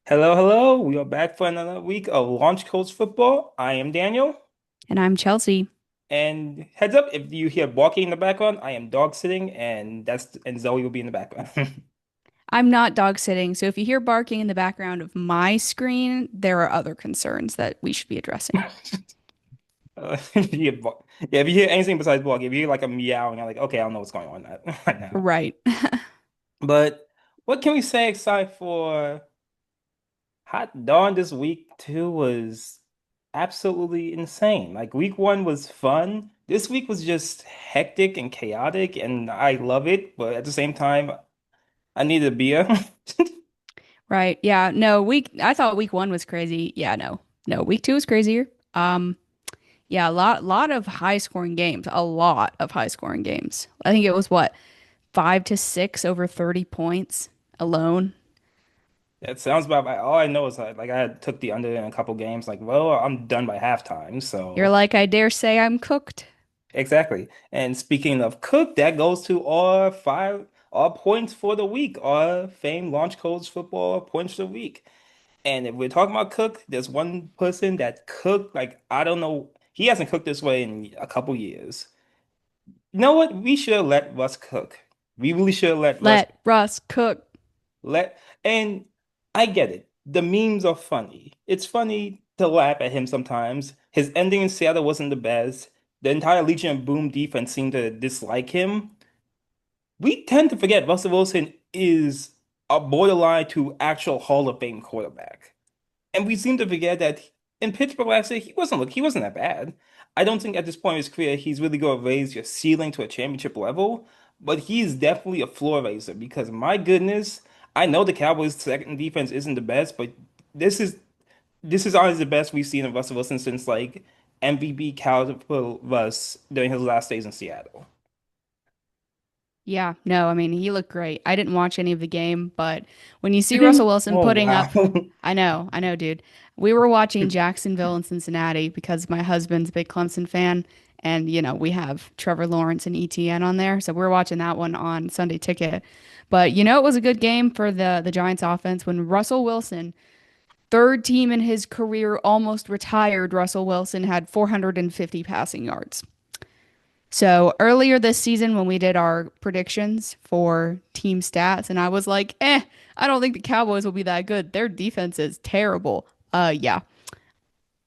Hello, hello. We are back for another week of Launch Codes Football. I am Daniel. And I'm Chelsea. And heads up, if you hear barking in the background, I am dog sitting, and Zoe will be in the background. I'm not dog sitting, so if you hear barking in the background of my screen, there are other concerns that we should be addressing. If you hear yeah, if you hear anything besides barking, if you hear like a meowing, I'm like, okay, I don't know what's going on right now. Right. But what can we say aside for hot darn this week two was absolutely insane. Like week one was fun. This week was just hectic and chaotic, and I love it, but at the same time, I need a beer. Right. Yeah. No, I thought week one was crazy. Yeah, no. No, week two was crazier. Um, yeah, a lot of high scoring games. A lot of high scoring games. I think it was what, 5 to 6 over 30 points alone. That sounds about right. All I know is like I took the under in a couple games. Like, well, I'm done by halftime. You're So like, I dare say I'm cooked. exactly. And speaking of Cook, that goes to all points for the week, all fame launch codes football points for the week. And if we're talking about Cook, there's one person that cooked like I don't know. He hasn't cooked this way in a couple years. You know what? We should have let Russ cook. We really should have let Russ Let Russ cook. let. And I get it. The memes are funny. It's funny to laugh at him sometimes. His ending in Seattle wasn't the best. The entire Legion of Boom defense seemed to dislike him. We tend to forget Russell Wilson is a borderline to actual Hall of Fame quarterback. And we seem to forget that in Pittsburgh last year, he wasn't that bad. I don't think at this point in his career he's really going to raise your ceiling to a championship level, but he's definitely a floor raiser because my goodness, I know the Cowboys' second defense isn't the best, but this is this is honestly the best we've seen of Russell Wilson since like MVP caliber Russ during his last days in Seattle. Yeah, no, I mean, he looked great. I didn't watch any of the game, but when you You see Russell didn't? Wilson Oh putting wow. up, I know, dude. We were watching Jacksonville and Cincinnati because my husband's a big Clemson fan, and we have Trevor Lawrence and ETN on there, so we're watching that one on Sunday Ticket. But it was a good game for the Giants offense when Russell Wilson, third team in his career, almost retired. Russell Wilson had 450 passing yards. So earlier this season, when we did our predictions for team stats, and I was like, I don't think the Cowboys will be that good. Their defense is terrible. Yeah,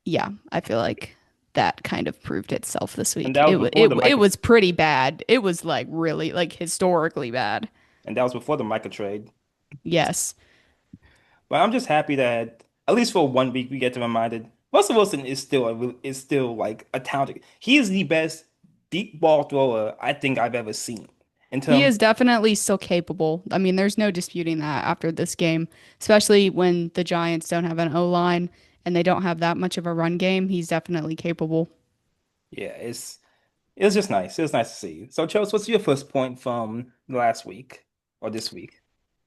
yeah, I feel like that kind of proved itself this And week. that was It wa- before it the it Micah was pretty bad. It was like really like historically bad. and that was before the Micah trade. Yes. But I'm just happy that at least for one week we get to reminded Russell Wilson is still like a talented. He is the best deep ball thrower I think I've ever seen. In He terms, is definitely still capable. I mean, there's no disputing that after this game, especially when the Giants don't have an O line and they don't have that much of a run game. He's definitely capable. yeah, it was just nice. It was nice to see. So, Chelsea, what's your first point from last week or this week?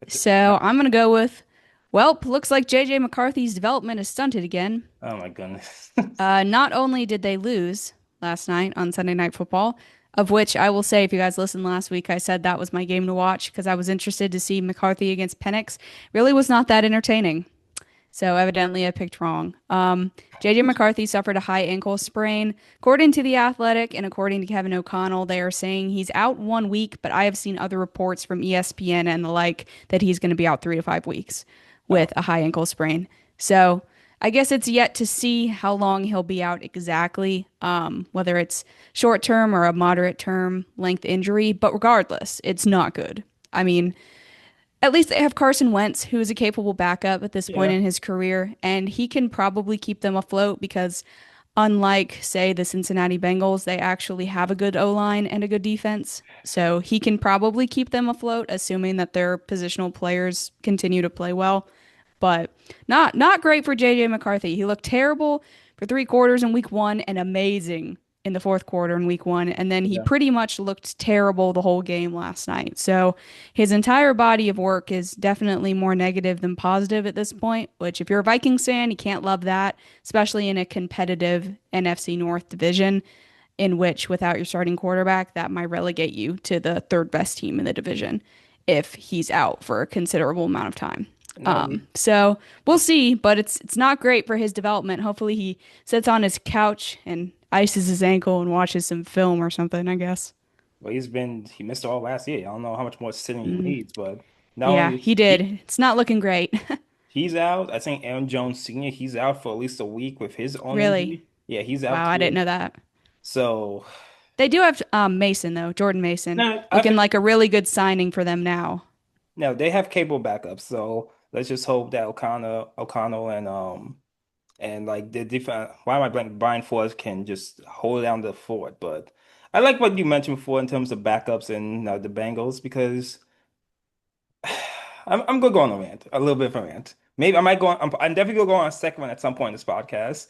So I'm gonna go with, well, looks like JJ McCarthy's development is stunted again. Oh my goodness. Not only did they lose last night on Sunday Night Football, of which I will say, if you guys listened last week, I said that was my game to watch because I was interested to see McCarthy against Penix. Really was not that entertaining. So evidently I picked wrong. JJ McCarthy suffered a high ankle sprain. According to The Athletic and according to Kevin O'Connell, they are saying he's out 1 week, but I have seen other reports from ESPN and the like that he's going to be out 3 to 5 weeks Oh, with a high ankle sprain. So I guess it's yet to see how long he'll be out exactly, whether it's short term or a moderate term length injury. But regardless, it's not good. I mean, at least they have Carson Wentz, who is a capable backup at this point yeah. in his career, and he can probably keep them afloat because, unlike, say, the Cincinnati Bengals, they actually have a good O line and a good defense. So he can probably keep them afloat, assuming that their positional players continue to play well. But not great for JJ McCarthy. He looked terrible for 3 quarters in week one and amazing in the fourth quarter in week one. And then he Yeah. pretty much looked terrible the whole game last night. So his entire body of work is definitely more negative than positive at this point, which if you're a Vikings fan, you can't love that, especially in a competitive NFC North division in which without your starting quarterback, that might relegate you to the third best team in the division if he's out for a considerable amount of time. No, So we'll see, but it's not great for his development. Hopefully he sits on his couch and ices his ankle and watches some film or something, I guess. well, he missed all last year. I don't know how much more sitting he Mm, needs, but not yeah, only he is did. It's not looking great. he's out, I think Aaron Jones Sr., he's out for at least a week with his own Really? injury. Yeah, he's out Wow, I didn't too. know that. So, They do have Mason though, Jordan Mason, no, looking like a really good signing for them now. no, they have cable backups. So let's just hope that O'Connell and like the defense. Why am I blanking? Brian Flores can just hold down the fort. But I like what you mentioned before in terms of backups and the Bengals because I'm gonna go on a rant, a little bit of a rant. Maybe I might go on. I'm definitely gonna go on a second one at some point in this podcast.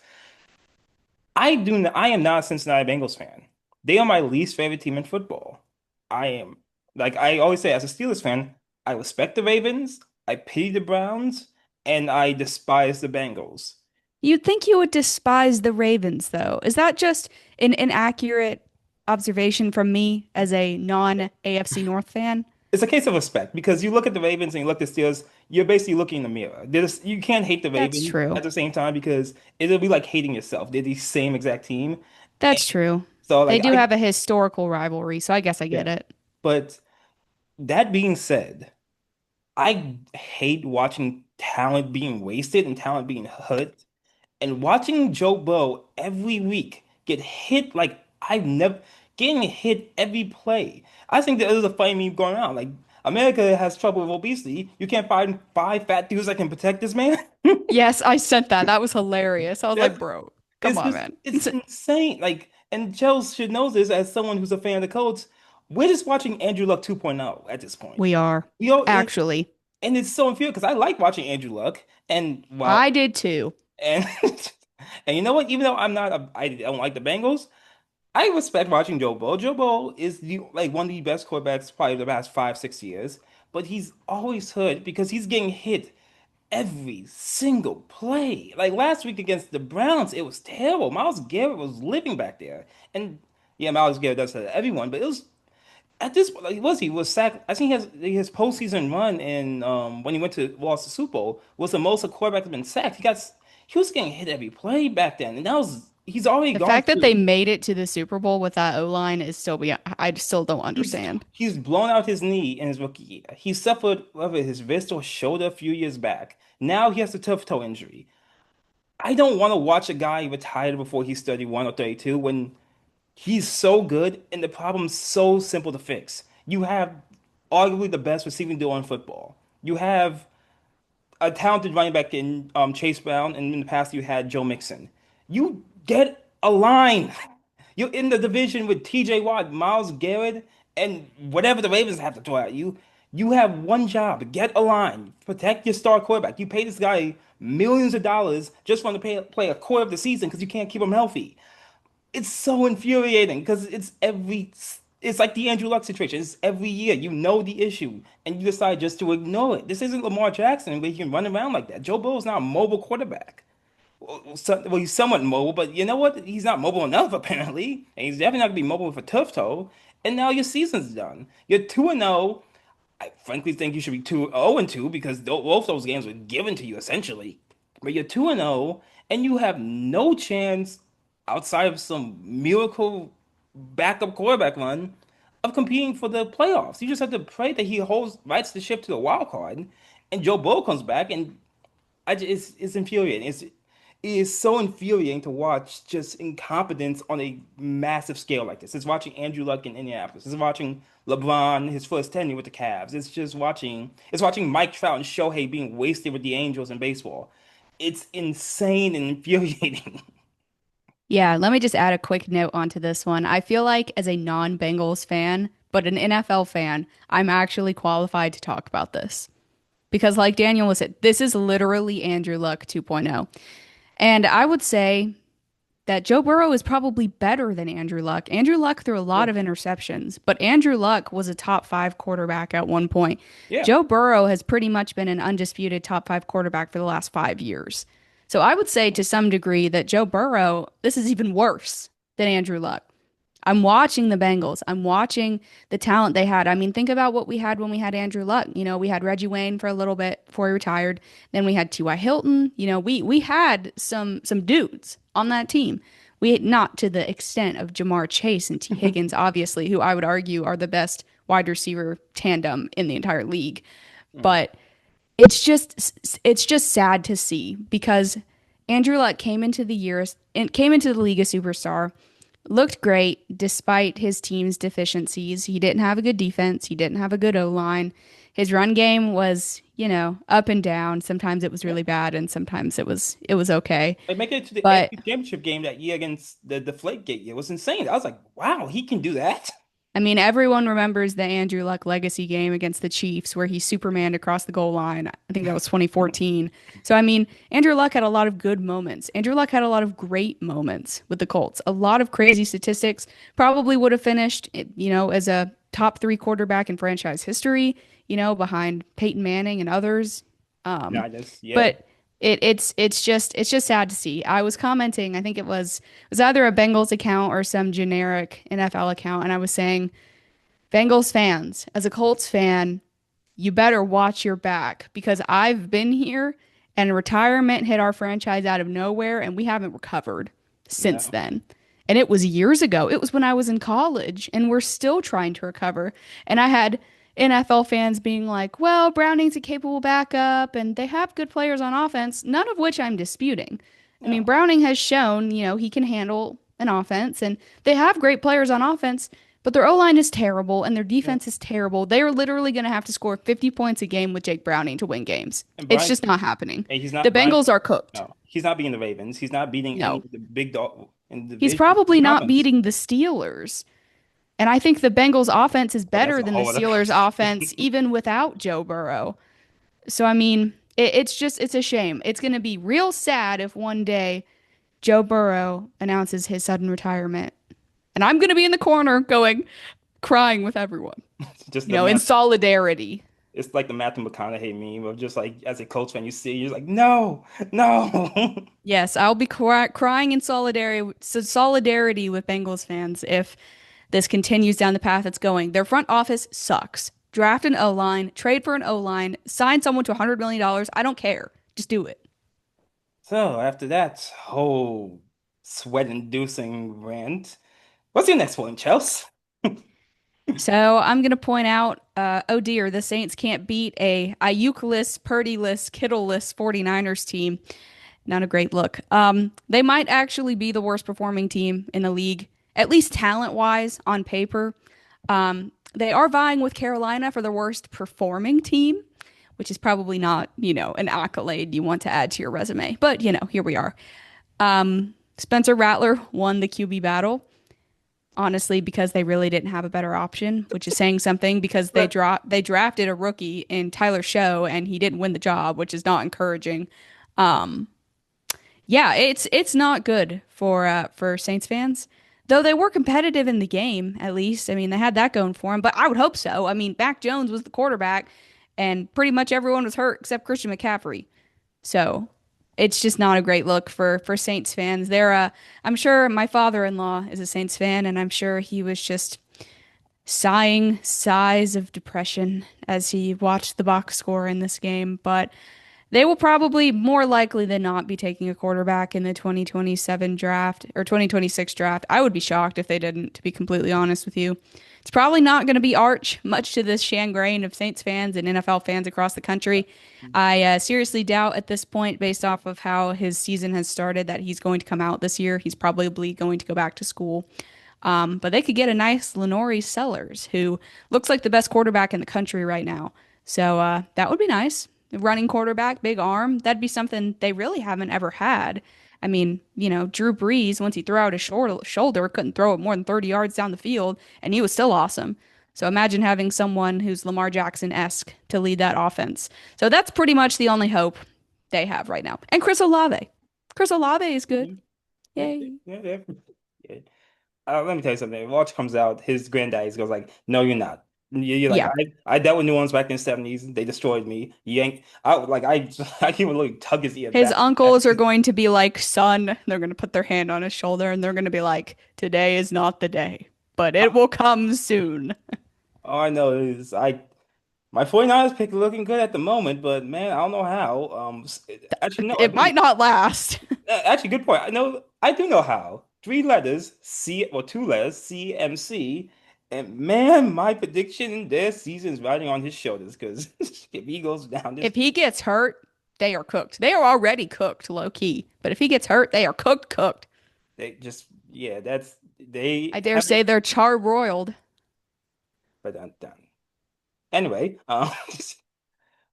I am not a Cincinnati Bengals fan. They are my least favorite team in football. I am like I always say as a Steelers fan, I respect the Ravens, I pity the Browns, and I despise the Bengals. You'd think you would despise the Ravens though. Is that just an inaccurate observation from me as a non-AFC North fan? It's a case of respect because you look at the Ravens and you look at the Steelers, you're basically looking in the mirror. You can't hate the That's Ravens true. at the same time because it'll be like hating yourself. They're the same exact team. And That's true. so They like do I have a historical rivalry, so I guess I get yeah. it. But that being said, I hate watching talent being wasted and talent being hurt. And watching Joe Burrow every week get hit like I've never getting hit every play. I think there is a funny meme going on. Like America has trouble with obesity. You can't find five fat dudes that can protect this man. Yes, I sent that. That was hilarious. I was like, That's bro, come it's on, just man. it's insane. Like and Joe should know this as someone who's a fan of the Colts. We're just watching Andrew Luck 2.0 at this point. We are. We all Actually, and it's so infuriating because I like watching Andrew Luck and I well did too. and and you know what? Even though I don't like the Bengals, I respect watching Joe Burrow. Joe Burrow is like one of the best quarterbacks probably the past 5, 6 years, but he's always hurt because he's getting hit every single play. Like last week against the Browns, it was terrible. Miles Garrett was living back there, and yeah, Miles Garrett does that to everyone, but it was at this like he was sacked. I think his postseason run in when he went to lost the Super Bowl was the most a quarterback has been sacked. He was getting hit every play back then, and that was he's already The gone fact that they through. made it to the Super Bowl with that O-line is still beyond, I still don't He's understand. he's blown out his knee in his rookie year. He suffered whether his wrist or shoulder a few years back. Now he has a tough toe injury. I don't want to watch a guy retire before he's 31 or 32 when he's so good and the problem's so simple to fix. You have arguably the best receiving duo in football. You have a talented running back in Chase Brown, and in the past you had Joe Mixon. You get a line. You're in the division with TJ Watt, Miles Garrett, and whatever the Ravens have to throw at you. You have one job: get a line, protect your star quarterback. You pay this guy millions of dollars just for him to play a quarter of the season because you can't keep him healthy. It's so infuriating because it's like the Andrew Luck situation. It's every year. You know the issue and you decide just to ignore it. This isn't Lamar Jackson where he can run around like that. Joe Burrow's not a mobile quarterback. Well, he's somewhat mobile, but you know what? He's not mobile enough apparently, and he's definitely not gonna be mobile with a tough toe. And now your season's done. You're 2-0. I frankly think you should be 2-0-2 because both those games were given to you essentially. But you're 2-0 and you have no chance outside of some miracle backup quarterback run of competing for the playoffs. You just have to pray that he holds rights the ship to the wild card and Joe Burrow comes back and it's infuriating. It is so infuriating to watch just incompetence on a massive scale like this. It's watching Andrew Luck in Indianapolis. It's watching LeBron his first tenure with the Cavs. It's watching Mike Trout and Shohei being wasted with the Angels in baseball. It's insane and infuriating. Yeah, let me just add a quick note onto this one. I feel like as a non-Bengals fan, but an NFL fan, I'm actually qualified to talk about this. Because like Daniel was said, this is literally Andrew Luck 2.0. And I would say that Joe Burrow is probably better than Andrew Luck. Andrew Luck threw a Yeah. lot of interceptions, but Andrew Luck was a top five quarterback at one point. Yeah. Joe Burrow has pretty much been an undisputed top five quarterback for the last 5 years. So I would say to some degree that Joe Burrow, this is even worse than Andrew Luck. I'm watching the Bengals. I'm watching the talent they had. I mean, think about what we had when we had Andrew Luck. You know, we had Reggie Wayne for a little bit before he retired. Then we had T.Y. Hilton. You know, we had some dudes on that team. We not to the extent of Jamar Chase and T. Higgins, obviously, who I would argue are the best wide receiver tandem in the entire league. Mm. But it's just sad to see because Andrew Luck came into the league a superstar, looked great despite his team's deficiencies. He didn't have a good defense, he didn't have a good O-line. His run game was, up and down. Sometimes it was Yeah. really bad and sometimes it was okay. Like making it to the But AFC Championship game that year against the Deflategate, it was insane. I was like, wow, he can do that. I mean, everyone remembers the Andrew Luck legacy game against the Chiefs where he Supermaned across the goal line. I think that was 2014. So, I mean, Andrew Luck had a lot of good moments. Andrew Luck had a lot of great moments with the Colts. A lot of crazy statistics. Probably would have finished, as a top three quarterback in franchise history, behind Peyton Manning and others. Um, Not just, yeah. but it's just sad to see. I was commenting, I think it was either a Bengals account or some generic NFL account, and I was saying, Bengals fans, as a Colts fan, you better watch your back because I've been here and retirement hit our franchise out of nowhere and we haven't recovered since No. then. And it was years ago. It was when I was in college and we're still trying to recover. And I had NFL fans being like, well, Browning's a capable backup and they have good players on offense, none of which I'm disputing. I mean, No. Browning has shown, he can handle an offense and they have great players on offense, but their O-line is terrible and their Yeah. defense is terrible. They are literally going to have to score 50 points a game with Jake Browning to win games. And It's Brian, just not happening. and he's The not Brian. Bengals are cooked. No, he's not beating the Ravens. He's not beating any No. of the big dog in the He's division probably not conference. beating the Steelers. And I think the Bengals offense is But that's better a than the whole other Steelers offense even without Joe Burrow. So I mean, it's a shame. It's going to be real sad if one day Joe Burrow announces his sudden retirement. And I'm going to be in the corner going crying with everyone, just the in math. solidarity. It's like the Matthew McConaughey meme of just like as a Colts fan, you see, you're like, no, no. Yes, I'll be crying in solidarity with Bengals fans if this continues down the path it's going. Their front office sucks. Draft an O-line, trade for an O-line, sign someone to $100 million. I don't care. Just do it. So after that whole sweat-inducing rant, what's your next point, Chelsea? So I'm going to point out, oh dear, the Saints can't beat a Ayuk-less, Purdy-less, Kittle-less 49ers team. Not a great look. They might actually be the worst performing team in the league, at least talent-wise on paper. They are vying with Carolina for the worst performing team, which is probably not, an accolade you want to add to your resume. But, here we are. Spencer Rattler won the QB battle, honestly, because they really didn't have a better option, which is saying something because they But drafted a rookie in Tyler Show and he didn't win the job, which is not encouraging. Um, yeah, it's not good for Saints fans. Though they were competitive in the game, at least. I mean, they had that going for them, but I would hope so. I mean, Mac Jones was the quarterback, and pretty much everyone was hurt except Christian McCaffrey. So it's just not a great look for Saints fans. I'm sure my father-in-law is a Saints fan, and I'm sure he was just sighing sighs of depression as he watched the box score in this game. But they will probably more likely than not be taking a quarterback in the 2027 draft or 2026 draft. I would be shocked if they didn't, to be completely honest with you. It's probably not going to be Arch, much to the chagrin of Saints fans and NFL fans across the country. I seriously doubt at this point, based off of how his season has started, that he's going to come out this year. He's probably going to go back to school. But they could get a nice Lenore Sellers, who looks like the best quarterback in the country right now. So that would be nice. Running quarterback, big arm. That'd be something they really haven't ever had. I mean, Drew Brees, once he threw out his shoulder, couldn't throw it more than 30 yards down the field, and he was still awesome. So imagine having someone who's Lamar Jackson-esque to lead that offense. So that's pretty much the only hope they have right now. And Chris Olave. Chris Olave is good. Yeah, Yay. yeah, yeah. Yeah. Let me tell you something. If Watch comes out, his granddad goes like, "No, you're not. You're like, Yeah. I dealt with New Orleans back in the '70s. They destroyed me. You ain't. I like, I can even look tug his ear His back. uncles are going to be like, son, they're going to put their hand on his shoulder and they're going to be like, today is not the day. but it will come soon. All I know is my 49ers pick looking good at the moment, but man, I don't know how. Actually, no, I It do. might not last. Actually, good point. I do know how. Three letters, C or two letters, CMC. And man, my prediction this season is riding on his shoulders because if he goes down this, If he gets hurt, they are cooked. They are already cooked, low key. But if he gets hurt, they are cooked, cooked. they just yeah, I they dare say haven't. they're charbroiled. But done. Anyway,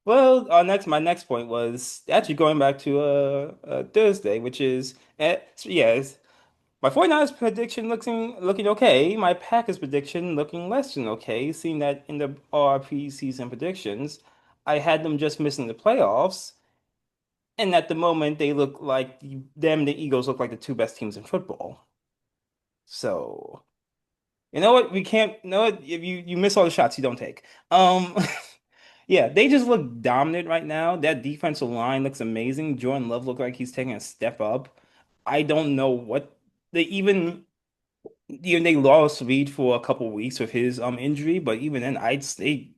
well, my next point was actually going back to Thursday, which is yes, my 49ers prediction looking okay. My Packers prediction looking less than okay, seeing that in the RP season predictions, I had them just missing the playoffs, and at the moment they look like the Eagles look like the two best teams in football. So, you know what? We can't, you know what? If you miss all the shots you don't take. Um Yeah, they just look dominant right now. That defensive line looks amazing. Jordan Love looked like he's taking a step up. I don't know what they even they lost Reed for a couple weeks with his injury, but even then I'd say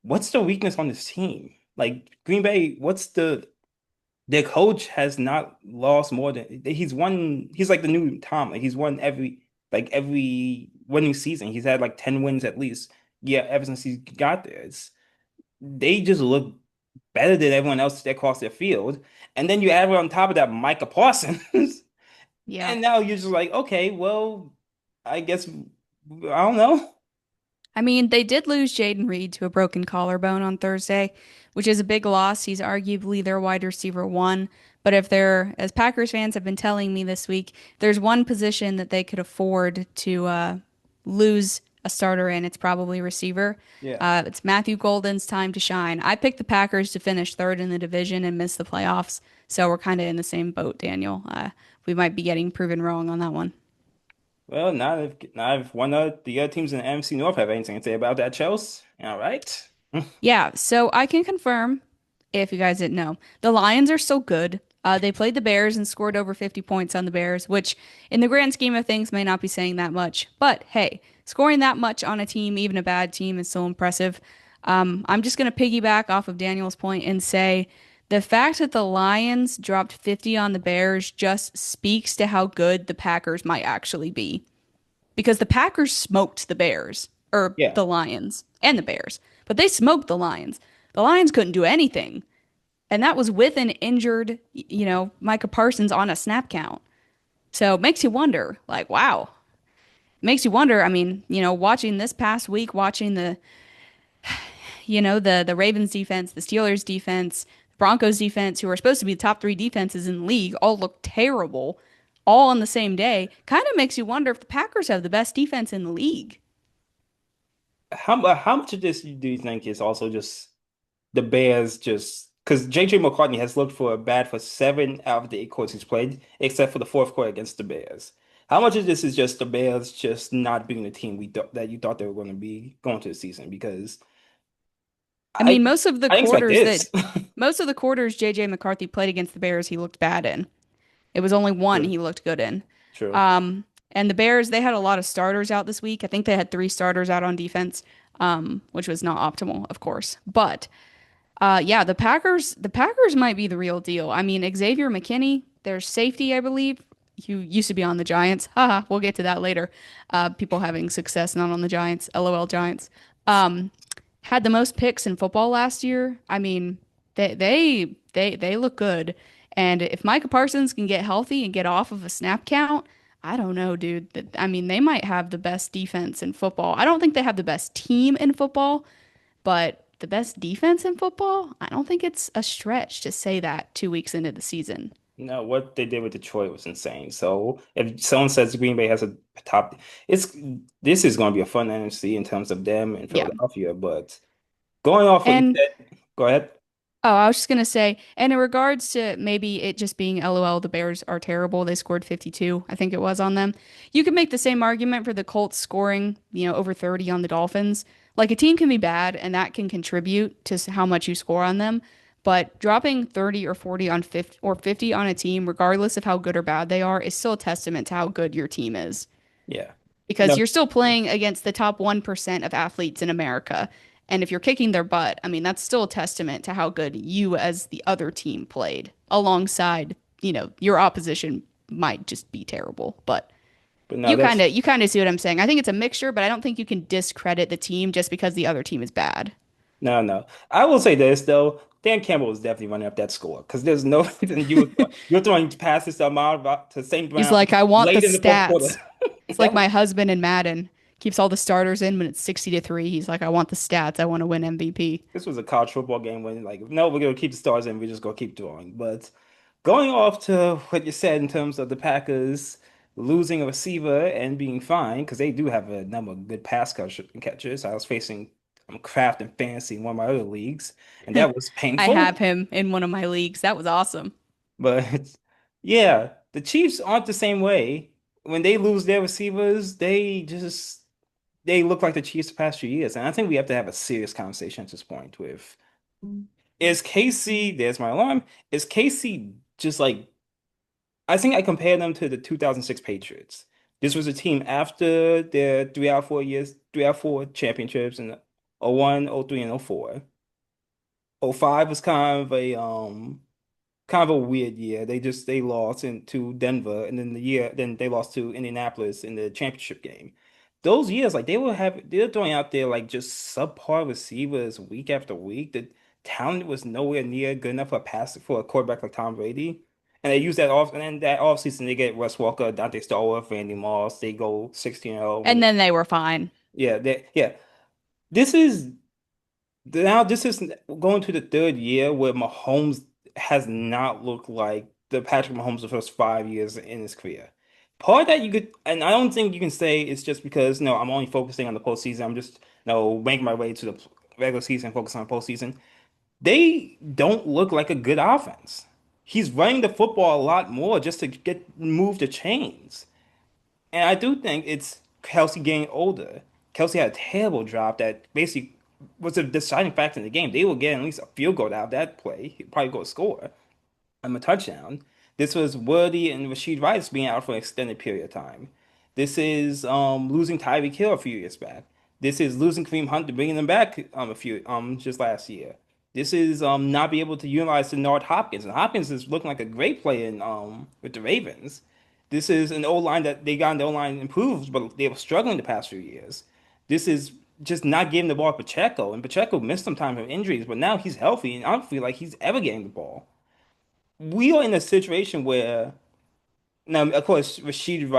what's the weakness on this team? Like Green Bay, what's their coach has not lost more than he's like the new Tom. Like he's won every winning season. He's had like 10 wins at least. Yeah, ever since he got there. They just look better than everyone else that crossed their field. And then you add on top of that Micah Parsons. Yeah. And now you're just like, okay, well, I guess I don't know. I mean, they did lose Jaden Reed to a broken collarbone on Thursday, which is a big loss. He's arguably their wide receiver one. But if they're, as Packers fans have been telling me this week, there's one position that they could afford to lose a starter in, it's probably receiver. Yeah. It's Matthew Golden's time to shine. I picked the Packers to finish third in the division and miss the playoffs. So we're kind of in the same boat, Daniel. We might be getting proven wrong on that one. Well, now if one of the other teams in the NFC North have anything to say about that, Chelsea. All right. Yeah, so I can confirm, if you guys didn't know, the Lions are so good. They played the Bears and scored over 50 points on the Bears, which in the grand scheme of things may not be saying that much. But hey, scoring that much on a team, even a bad team, is so impressive. I'm just going to piggyback off of Daniel's point and say the fact that the Lions dropped 50 on the Bears just speaks to how good the Packers might actually be because the Packers smoked the Bears or Yeah. the Lions and the Bears, but they smoked the Lions. The Lions couldn't do anything, and that was with an injured, Micah Parsons on a snap count. So it makes you wonder, like, wow. It makes you wonder. I mean, watching this past week, watching the Ravens defense, the Steelers defense, Broncos defense, who are supposed to be the top three defenses in the league, all look terrible, all on the same day. Kind of makes you wonder if the Packers have the best defense in the league. How much of this do you think is also just the Bears just because JJ McCartney has looked for bad for 7 out of the 8 quarters he's played, except for the fourth quarter against the Bears. How much of this is just the Bears just not being the team we thought that you thought they were going to be going to the season? Because I I mean, most of the I expect quarters this. that most of the quarters JJ McCarthy played against the Bears, he looked bad in. It was only one True, he looked good in. true. And the Bears, they had a lot of starters out this week. I think they had three starters out on defense, which was not optimal, of course. But yeah, the Packers might be the real deal. I mean, Xavier McKinney, their safety, I believe, who used to be on the Giants. Haha, we'll get to that later. People having success not on the Giants. LOL Giants. Had the most picks in football last year. I mean, they look good. And if Micah Parsons can get healthy and get off of a snap count, I don't know, dude. I mean, they might have the best defense in football. I don't think they have the best team in football, but the best defense in football, I don't think it's a stretch to say that 2 weeks into the season. No, what they did with Detroit was insane. So if someone says Green Bay has a top, it's this is going to be a fun NFC in terms of them in Yeah. Philadelphia. But going off what you And said, go ahead. oh, I was just gonna say, and in regards to maybe it just being LOL, the Bears are terrible. They scored 52, I think it was on them. You could make the same argument for the Colts scoring, over 30 on the Dolphins. Like a team can be bad, and that can contribute to how much you score on them. But dropping 30 or 40 on 50 or 50 on a team, regardless of how good or bad they are, is still a testament to how good your team is. Yeah. because No, you're still playing against the top 1% of athletes in America. And if you're kicking their butt, I mean, that's still a testament to how good you as the other team played alongside, your opposition might just be terrible. But but no, you kind that's of you kind of see what I'm saying. I think it's a mixture, but I don't think you can discredit the team just because the other team is bad. no, no. I will say this though. Dan Campbell was definitely running up that score because there's no reason you're throwing passes to Amar to St. He's Brown like, I want the late in the fourth quarter. stats. It's like That was my husband in Madden keeps all the starters in when it's 60-3. He's like, I want the stats. I want to win MVP. this was a college football game when like no, we're gonna keep the stars in. We're just gonna keep throwing. But going off to what you said in terms of the Packers losing a receiver and being fine because they do have a number of good catchers. I was facing Kraft and Fantasy in one of my other leagues, and that was I have painful. him in one of my leagues. That was awesome. But yeah, the Chiefs aren't the same way. When they lose their receivers, they look like the Chiefs the past few years. And I think we have to have a serious conversation at this point with is Casey, there's my alarm, is Casey just like I think I compare them to the 2006 Patriots. This was a team after their 3 out of 4 years, 3 out of 4 championships in '01, '03, and '04. '05 was kind of a weird year. They lost into Denver, and then they lost to Indianapolis in the championship game. Those years, like they were throwing out there like just subpar receivers week after week. The talent was nowhere near good enough for a quarterback like Tom Brady. And they use that off, and then that offseason they get Wes Walker, Dante Stallworth, Randy Moss. They go 16-0 And with then they were fine. yeah. This is Now this is going to the third year where Mahomes has not looked like the Patrick Mahomes the first 5 years in his career. Part of that you could, and I don't think you can say it's just because no, I'm only focusing on the postseason. I'm just making my way to the regular season, focus on postseason. They don't look like a good offense. He's running the football a lot more just to get move the chains. And I do think it's Kelsey getting older. Kelsey had a terrible drop that basically was a deciding factor in the game. They were getting at least a field goal out of that play. He'd probably go score a touchdown. This was Worthy and Rashid Rice being out for an extended period of time. This is losing Tyreek Hill a few years back. This is losing Kareem Hunt to bringing them back a few just last year. This is not be able to utilize Denard Hopkins, and Hopkins is looking like a great player in with the Ravens. This is an O line that they got in the O line improved, but they were struggling the past few years. This is just not giving the ball to Pacheco, and Pacheco missed some time from injuries, but now he's healthy, and I don't feel like he's ever getting the ball. We are in a situation where now, of course, Rashid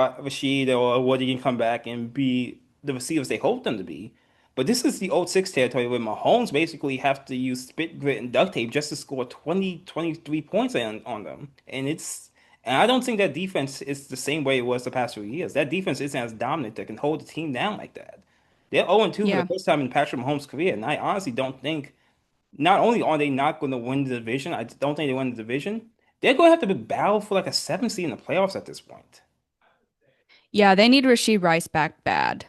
or Woody can come back and be the receivers they hope them to be. But this is the old six territory where Mahomes basically have to use spit, grit, and duct tape just to score 20, 23 points on them. And I don't think that defense is the same way it was the past few years. That defense isn't as dominant that can hold the team down like that. They're 0-2 for the Yeah. first time in Patrick Mahomes' career, and I honestly don't think not only are they not going to win the division, I don't think they win the division. They're going to have to battle for like a 7th seed in the playoffs at this point. Yeah, they need Rasheed Rice back bad.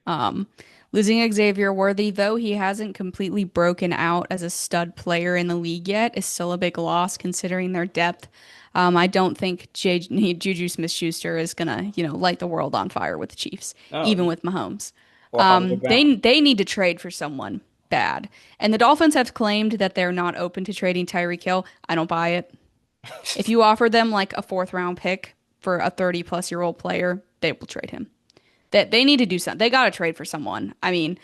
Um, Losing Xavier Worthy, though he hasn't completely broken out as a stud player in the league yet, is still a big loss considering their depth. I don't think Juju Smith-Schuster is gonna, light the world on fire with the Chiefs, Oh, even with Mahomes. or Hollywood They Brown. they need to trade for someone bad, and the Dolphins have claimed that they're not open to trading Tyreek Hill. I don't buy it. If you offer them like a fourth round pick for a 30-plus-year-old player, they will trade him. That they need to do something. They got to trade for someone. I mean,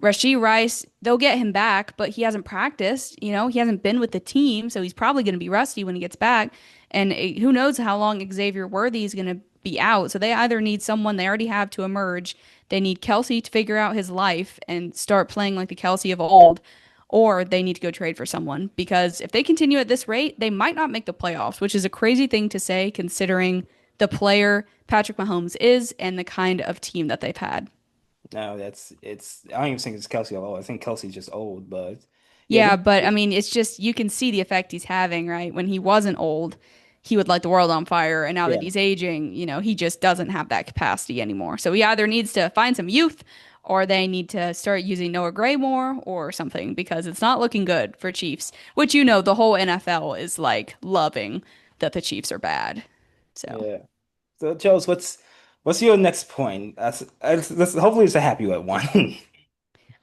Rashee Rice, they'll get him back, but he hasn't practiced. He hasn't been with the team, so he's probably going to be rusty when he gets back. And who knows how long Xavier Worthy is going to be out. So they either need someone they already have to emerge, they need Kelsey to figure out his life and start playing like the Kelsey of old, or they need to go trade for someone. Because if they continue at this rate, they might not make the playoffs, which is a crazy thing to say considering the player Patrick Mahomes is and the kind of team that they've had. No, that's it's. I don't even think it's Kelsey at all. I think Kelsey's just old, but yeah, Yeah, but I mean, it's just you can see the effect he's having, right? When he wasn't old, he would light the world on fire, and now that yeah, he's aging, he just doesn't have that capacity anymore. So he either needs to find some youth, or they need to start using Noah Gray more, or something, because it's not looking good for Chiefs. Which the whole NFL is like loving that the Chiefs are bad. So. yeah. So, Charles, what's? What's your next point? Hopefully it's a happy one.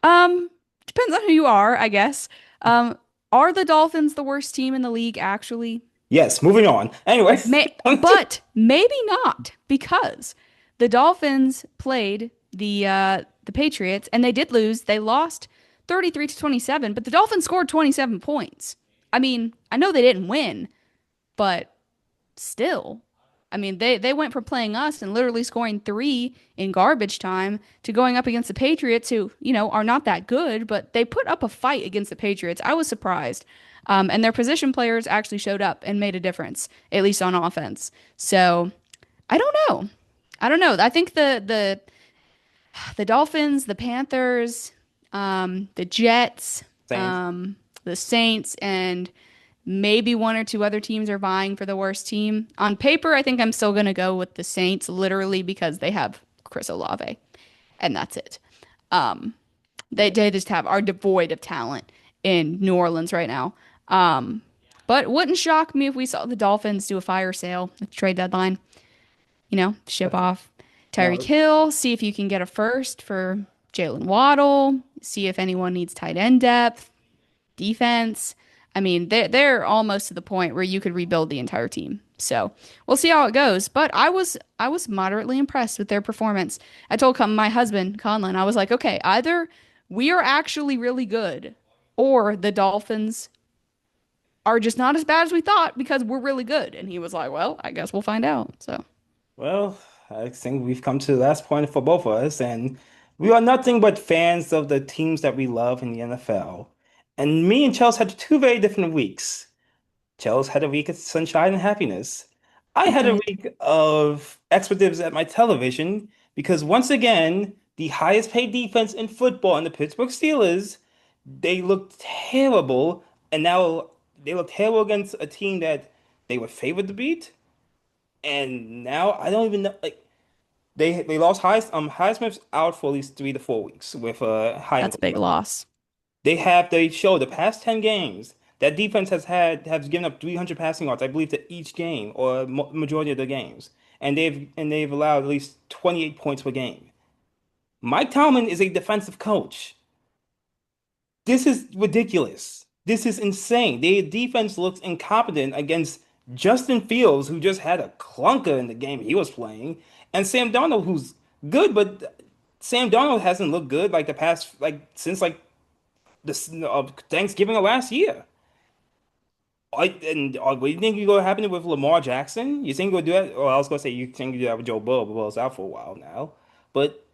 Um, Depends on who you are, I guess. Um, are the Dolphins the worst team in the league actually? Yes, moving on. Anyway, But maybe not because the Dolphins played the Patriots and they did lose. They lost 33 to 27, but the Dolphins scored 27 points. I mean, I know they didn't win, but still. I mean, they went from playing us and literally scoring three in garbage time to going up against the Patriots, who, are not that good, but they put up a fight against the Patriots. I was surprised. And their position players actually showed up and made a difference, at least on offense. So I don't know. I don't know. I think the Dolphins, the Panthers, the Jets, Saints. the Saints, and maybe one or two other teams are vying for the worst team. On paper, I think I'm still going to go with the Saints, literally because they have Chris Olave, and that's it. Um, they just are devoid of talent in New Orleans right now. But it wouldn't shock me if we saw the Dolphins do a fire sale at the trade deadline. Ship off Tyreek No, Hill, see if you can get a first for Jalen Waddle, see if anyone needs tight end depth, defense. I mean, they're almost to the point where you could rebuild the entire team. So we'll see how it goes. But I was moderately impressed with their performance. I told my husband Conlon, I was like, okay, either we are actually really good, or the Dolphins are just not as bad as we thought because we're really good. And he was like, well, I guess we'll find out. So well, I think we've come to the last point for both of us, and we are nothing but fans of the teams that we love in the NFL. And me and Chelsea had two very different weeks. Chelsea had a week of sunshine and happiness. I we had a did. week of expletives at my television because once again, the highest paid defense in football in the Pittsburgh Steelers, they looked terrible, and now they look terrible against a team that they were favored to beat. And now I don't even know. Like they lost Highsmith's out for at least 3 to 4 weeks with high That's ankle a big sprain. loss. They show the past 10 games that defense has given up 300 passing yards, I believe, to each game or majority of the games, and they've allowed at least 28 points per game. Mike Tomlin is a defensive coach. This is ridiculous. This is insane. Their defense looks incompetent against Justin Fields, who just had a clunker in the game he was playing, and Sam Darnold, who's good, but Sam Darnold hasn't looked good like the past since this Thanksgiving of last year. What do you think you gonna happen with Lamar Jackson? You think you'll do that? Or I was gonna say you think you do that with Joe Burrow, but Burrow's out for a while now. But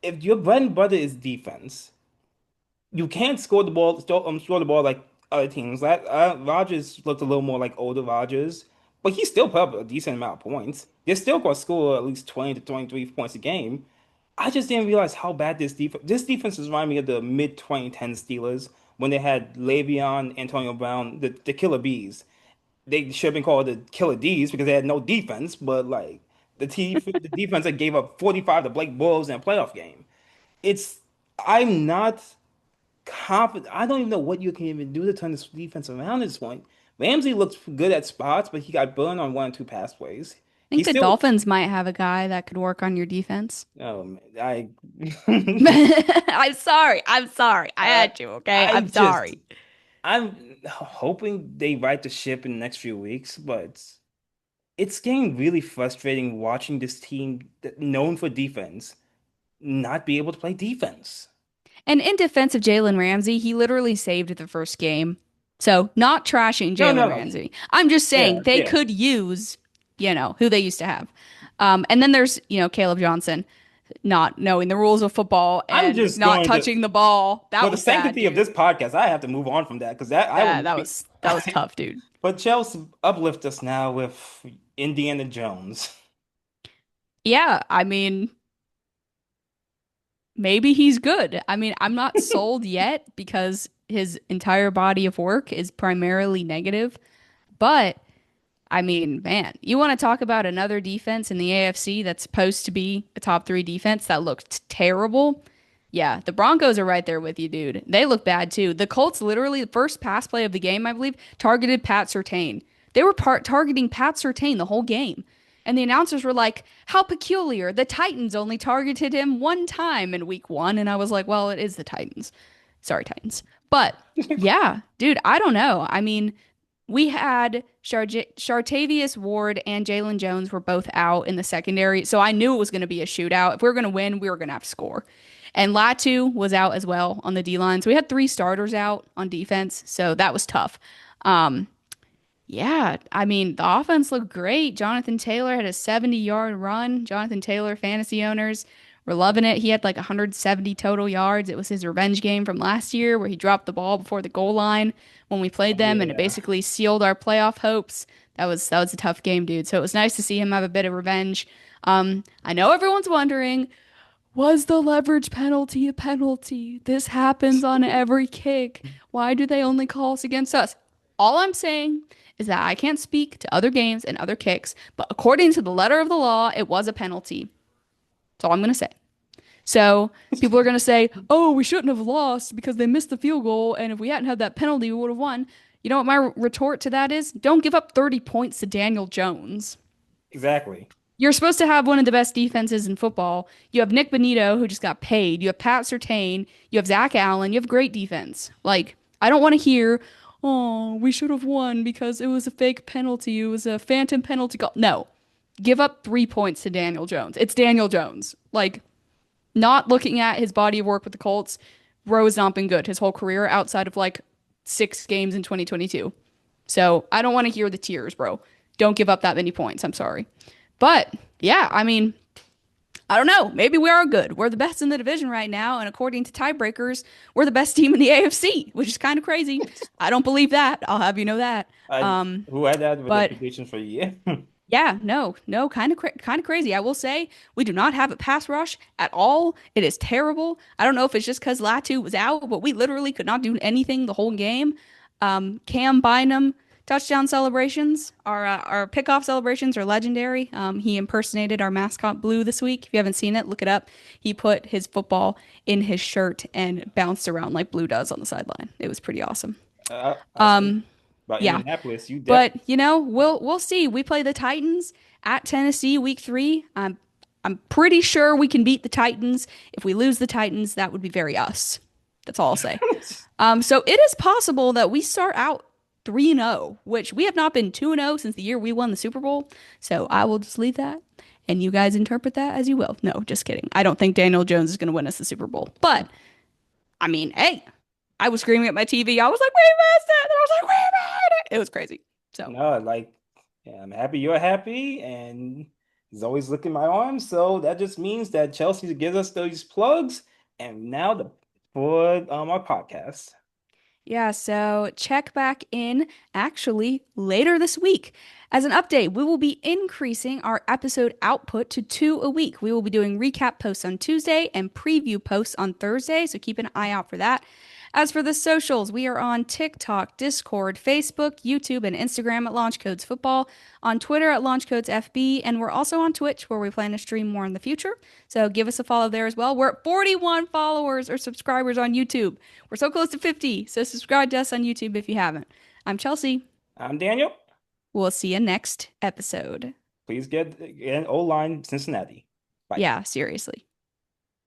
if your bread and butter is defense, you can't score the ball like other teams. Rodgers looked a little more like older Rodgers, but he still put up a decent amount of points. They're still gonna score at least 20 to 23 points a game. I just didn't realize how bad this defense is reminding me of the mid 2010 Steelers when they had Le'Veon, Antonio Brown, the Killer Bees. They should have been called the Killer D's because they had no defense, but like the defense that gave up 45 to Blake Bortles in a playoff game. It's I'm not confident. I don't even know what you can even do to turn this defense around at this point. Ramsey looks good at spots, but he got burned on one or two pass plays. I He think the still, Dolphins might have a guy that could work on your defense. oh man, I, I'm sorry. I'm sorry. I I, had to, okay? I I'm just, sorry. I'm hoping they right the ship in the next few weeks, but it's getting really frustrating watching this team known for defense not be able to play defense. And in defense of Jalen Ramsey, he literally saved the first game. So, not trashing No, Jalen no, no. Ramsey. I'm just Yeah, saying they yeah. could use, who they used to have. And then there's, Caleb Johnson not knowing the rules of football I'm and just not going to, touching the ball. for That the was bad, sanctity of this dude. podcast, I have to move on from that because that I will That not that be. was that was tough, dude. But Chelsea uplift us now with Indiana Jones. Yeah, I mean, maybe he's good. I mean, I'm not sold yet because his entire body of work is primarily negative. But I mean, man, you want to talk about another defense in the AFC that's supposed to be a top three defense that looked terrible? Yeah, the Broncos are right there with you, dude. They look bad too. The Colts literally, the first pass play of the game, I believe, targeted Pat Surtain. They were targeting Pat Surtain the whole game. And the announcers were like, "How peculiar. The Titans only targeted him one time in week 1." And I was like, "Well, it is the Titans. Sorry, Titans." But yeah, dude, I don't know. I mean, we had Chartavius Ward and Jalen Jones were both out in the secondary, so I knew it was going to be a shootout. If we were going to win, we were going to have to score. And Latu was out as well on the D line. So we had three starters out on defense, so that was tough. Um, yeah, I mean, the offense looked great. Jonathan Taylor had a 70-yard run. Jonathan Taylor, fantasy owners were loving it. He had like 170 total yards. It was his revenge game from last year where he dropped the ball before the goal line when we played them, and it Yeah, basically sealed our playoff hopes. That was a tough game, dude. So it was nice to see him have a bit of revenge. I know everyone's wondering, was the leverage penalty a penalty? This happens on every kick. Why do they only call us against us? All I'm saying is that I can't speak to other games and other kicks, but according to the letter of the law, it was a penalty. That's all I'm going to say. So people are going to say, oh, we shouldn't have lost because they missed the field goal. And if we hadn't had that penalty, we would have won. You know what my retort to that is? Don't give up 30 points to Daniel Jones. exactly. You're supposed to have one of the best defenses in football. You have Nick Bonito, who just got paid. You have Pat Surtain. You have Zach Allen. You have great defense. Like, I don't want to hear, oh, we should have won because it was a fake penalty. It was a phantom penalty call. No, give up 3 points to Daniel Jones. It's Daniel Jones. Like, not looking at his body of work with the Colts, Rowe has not been good his whole career outside of like 6 games in 2022. So I don't want to hear the tears, bro. Don't give up that many points. I'm sorry. But yeah, I mean, I don't know. Maybe we are good. We're the best in the division right now. And according to tiebreakers, we're the best team in the AFC, which is kind of crazy. I don't believe that. I'll have you know that. I Um, who had that with but reputation for a year. yeah, no, kind of crazy. I will say we do not have a pass rush at all. It is terrible. I don't know if it's just because Latu was out, but we literally could not do anything the whole game. Cam Bynum touchdown celebrations, our pickoff celebrations are legendary. He impersonated our mascot Blue this week. If you haven't seen it, look it up. He put his football in his shirt and bounced around like Blue does on the sideline. It was pretty awesome. I'll say about Yeah, Indianapolis, you but definitely we'll see. We play the Titans at Tennessee week 3. I'm pretty sure we can beat the Titans. If we lose the Titans, that would be very us. That's all I'll say. So it is possible that we start out 3-0, which we have not been 2-0 since the year we won the Super Bowl. So I will just leave that and you guys interpret that as you will. No, just kidding. I don't think Daniel Jones is going to win us the Super Bowl. But I mean, hey, I was screaming at my TV. I was like, "We missed it!" And I was like, "We made it!" It was crazy. So no, like yeah, I'm happy you're happy, and he's always looking my arms. So that just means that Chelsea gives us those plugs, and now the for our podcast. yeah, so check back in actually later this week. As an update, we will be increasing our episode output to 2 a week. We will be doing recap posts on Tuesday and preview posts on Thursday, so keep an eye out for that. As for the socials, we are on TikTok, Discord, Facebook, YouTube, and Instagram at Launch Codes Football, on Twitter at Launch Codes FB, and we're also on Twitch where we plan to stream more in the future. So give us a follow there as well. We're at 41 followers or subscribers on YouTube. We're so close to 50, so subscribe to us on YouTube if you haven't. I'm Chelsea. I'm Daniel. We'll see you next episode. Please get O-line Cincinnati. Bye. Yeah, seriously.